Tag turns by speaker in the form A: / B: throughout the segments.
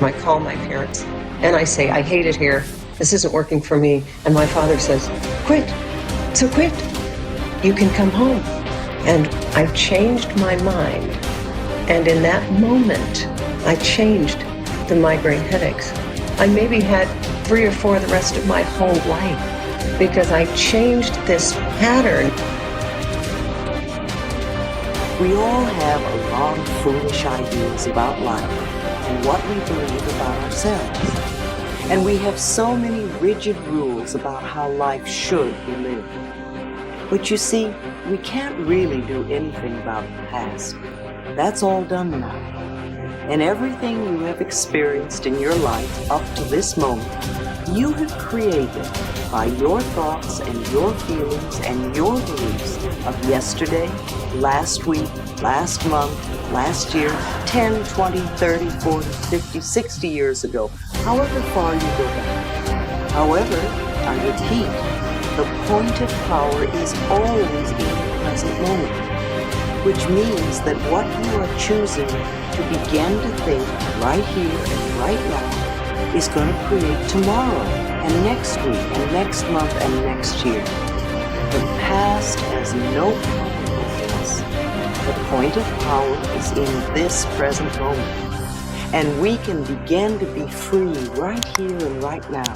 A: I call my parents and I say, I hate it here. This isn't working for me. And my father says, quit. So quit. You can come home. And I changed my mind. And in that moment, I changed the migraine headaches. I maybe had 3 or 4 the rest of my whole life because I changed this pattern.
B: We all have a lot of foolish ideas about life and what we believe about ourselves. And we have so many rigid rules about how life should be lived. But you see, we can't really do anything about the past. That's all done now. And everything you have experienced in your life up to this moment, you have created by your thoughts and your feelings and your beliefs of yesterday, last week, last month, last year, 10, 20, 30, 40, 50, 60 years ago, however far you go back. However, I repeat, the point of power is always in the present moment, which means that what you are choosing to begin to think right here and right now is going to create tomorrow and next week and next month and next year. The past has no power over us. The point of power is in this present moment. And we can begin to be free right here and right now.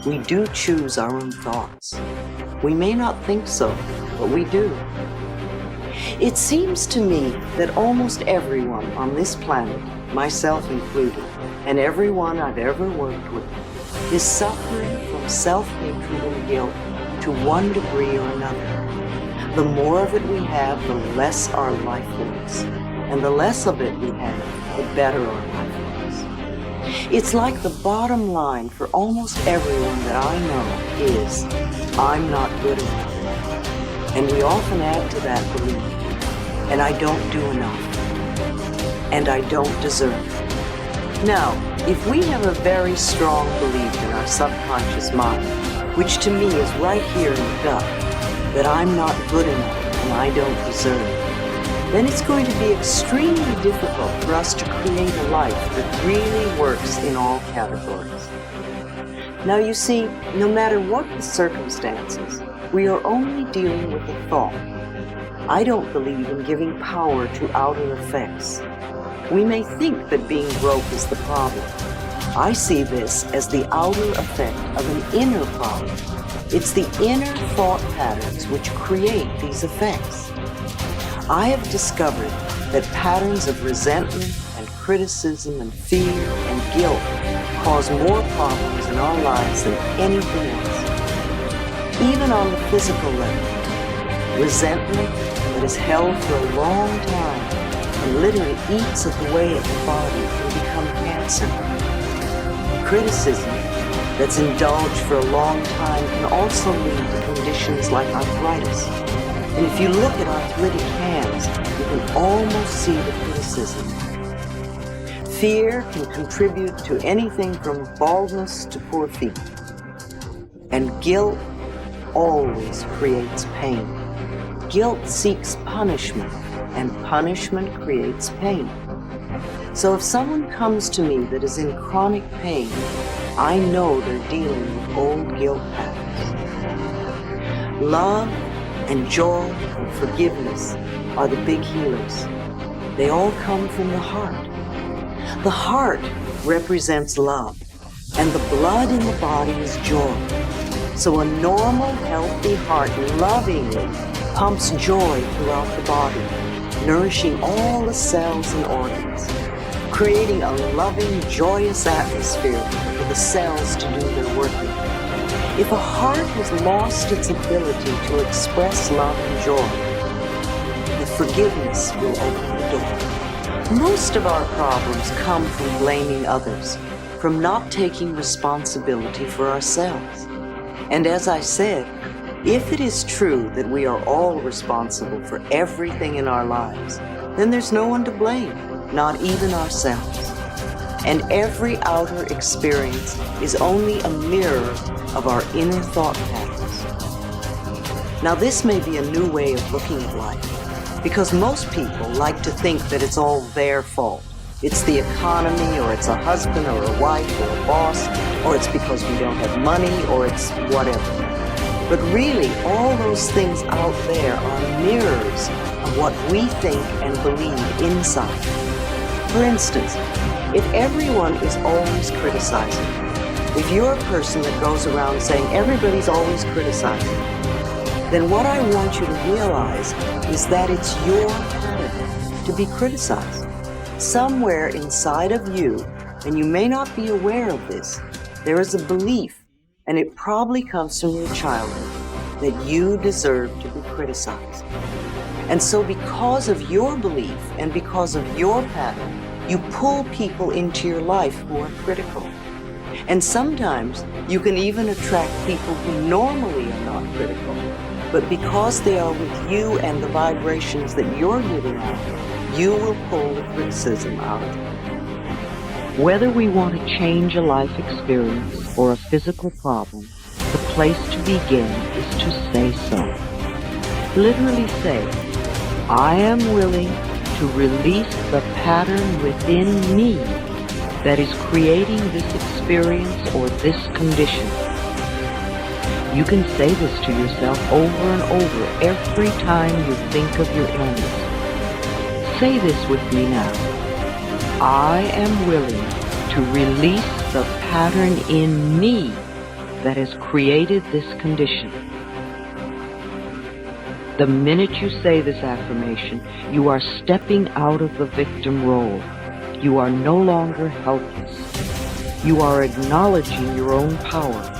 B: We do choose our own thoughts. We may not think so, but we do. It seems to me that almost everyone on this planet, myself included, and everyone I've ever worked with, is suffering from self-hatred and guilt to one degree or another. The more of it we have, the less our life is. And the less of it we have, the better our life is. It's like the bottom line for almost everyone that I know is, I'm not good enough. And we often add to that belief, and I don't do enough. And I don't deserve. Now, if we have a very strong belief in our subconscious mind, which to me is right here in the gut, that I'm not good enough and I don't deserve, then it's going to be extremely difficult for us to create a life that really works in all categories. Now you see, no matter what the circumstances, we are only dealing with a thought. I don't believe in giving power to outer effects. We may think that being broke is the problem. I see this as the outer effect of an inner problem. It's the inner thought patterns which create these effects. I have discovered that patterns of resentment and criticism and fear and guilt cause more problems in our lives than anything else. Even on the physical level, resentment that is held for a long time and literally eats away at the body can become cancer. Criticism that's indulged for a long time can also lead to conditions like arthritis. And if you look at arthritic hands, you can almost see the criticism. Fear can contribute to anything from baldness to poor feet. And guilt always creates pain. Guilt seeks punishment, and punishment creates pain. So if someone comes to me that is in chronic pain, I know they're dealing with old guilt patterns. Love and joy and forgiveness are the big healers. They all come from the heart. The heart represents love, and the blood in the body is joy. So a normal, healthy heart lovingly pumps joy throughout the body, nourishing all the cells and organs, creating a loving, joyous atmosphere for the cells to do their working. If a heart has lost its ability to express love and joy, the forgiveness will open the door. Most of our problems come from blaming others, from not taking responsibility for ourselves. And as I said, if it is true that we are all responsible for everything in our lives, then there's no one to blame, not even ourselves. And every outer experience is only a mirror of our inner thought patterns. Now this may be a new way of looking at life, because most people like to think that it's all their fault, It's the economy, or it's a husband or a wife or a boss, or it's because we don't have money, or it's whatever. But really, all those things out there are mirrors of what we think and believe inside. For instance, if everyone is always criticizing, if you're a person that goes around saying everybody's always criticizing, then what I want you to realize is that it's your pattern to be criticized. Somewhere inside of you, and you may not be aware of this, there is a belief, and it probably comes from your childhood, that you deserve to be criticized. And so because of your belief and because of your pattern, you pull people into your life who are critical. And sometimes you can even attract people who normally are not critical, but because they are with you and the vibrations that you're giving out, you will pull the criticism out of them. Whether we want to change a life experience or a physical problem, the place to begin is to say so. Literally say, I am willing to release the pattern within me that is creating this experience or this condition. You can say this to yourself over and over every time you think of your illness. Say this with me now. I am willing to release the pattern in me that has created this condition. The minute you say this affirmation, you are stepping out of the victim role. You are no longer helpless. You are acknowledging your own power.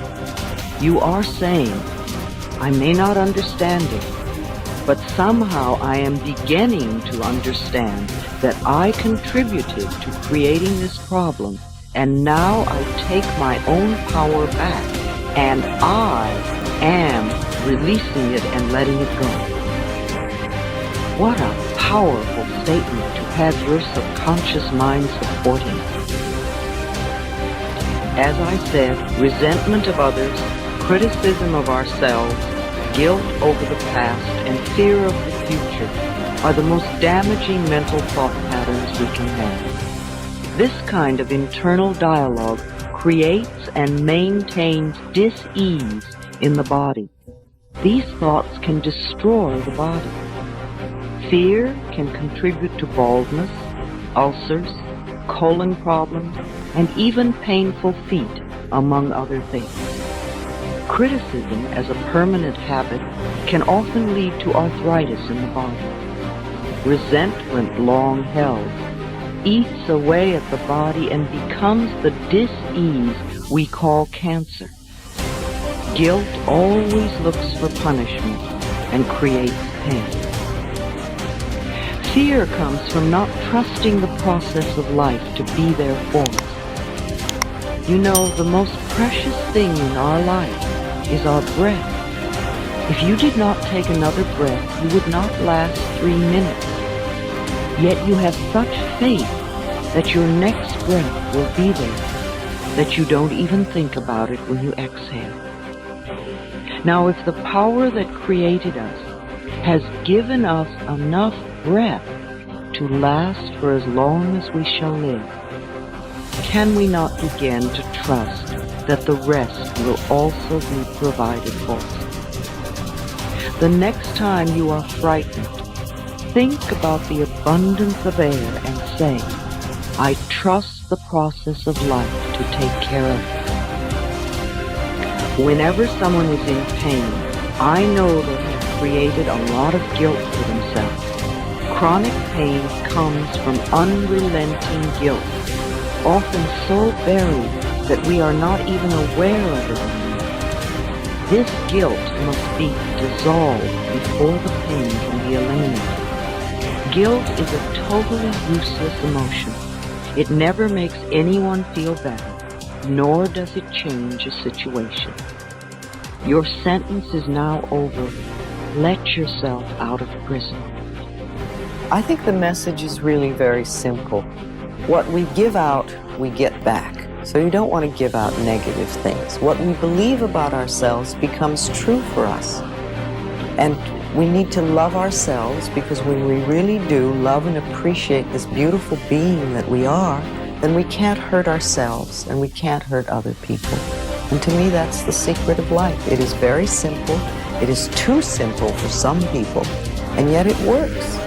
B: You are saying, I may not understand it, but somehow I am beginning to understand that I contributed to creating this problem, and now I take my own power back, and I am releasing it and letting it go. What a powerful statement to have your subconscious mind supporting. As I said, resentment of others, criticism of ourselves, guilt over the past, and fear of the future are the most damaging mental thought patterns we can have. This kind of internal dialogue creates and maintains dis-ease in the body. These thoughts can destroy the body. Fear can contribute to baldness, ulcers, colon problems, and even painful feet, among other things. Criticism as a permanent habit can often lead to arthritis in the body. Resentment, long held, eats away at the body and becomes the dis-ease we call cancer. Guilt always looks for punishment and creates pain. Fear comes from not trusting the process of life to be there for us. You know, the most precious thing in our life is our breath. If you did not take another breath, you would not last 3 minutes. Yet you have such faith that your next breath will be there, that you don't even think about it when you exhale. Now, if the power that created us has given us enough breath to last for as long as we shall live, can we not begin to trust that the rest will also be provided for us? The next time you are frightened, think about the abundance of air and say, I trust the process of life to take care of it. Whenever someone is in pain, I know they have created a lot of guilt for themselves. Chronic pain comes from unrelenting guilt, often so buried that we are not even aware of it anymore. This guilt must be dissolved before the pain can be eliminated. Guilt is a totally useless emotion. It never makes anyone feel better, nor does it change a situation. Your sentence is now over. Let yourself out of prison. I think the message is really very simple. What we give out, we get back. So you don't want to give out negative things. What we believe about ourselves becomes true for us. And We need to love ourselves, because when we really do love and appreciate this beautiful being that we are, then we can't hurt ourselves and we can't hurt other people. And to me, that's the secret of life. It is very simple. It is too simple for some people, and yet it works.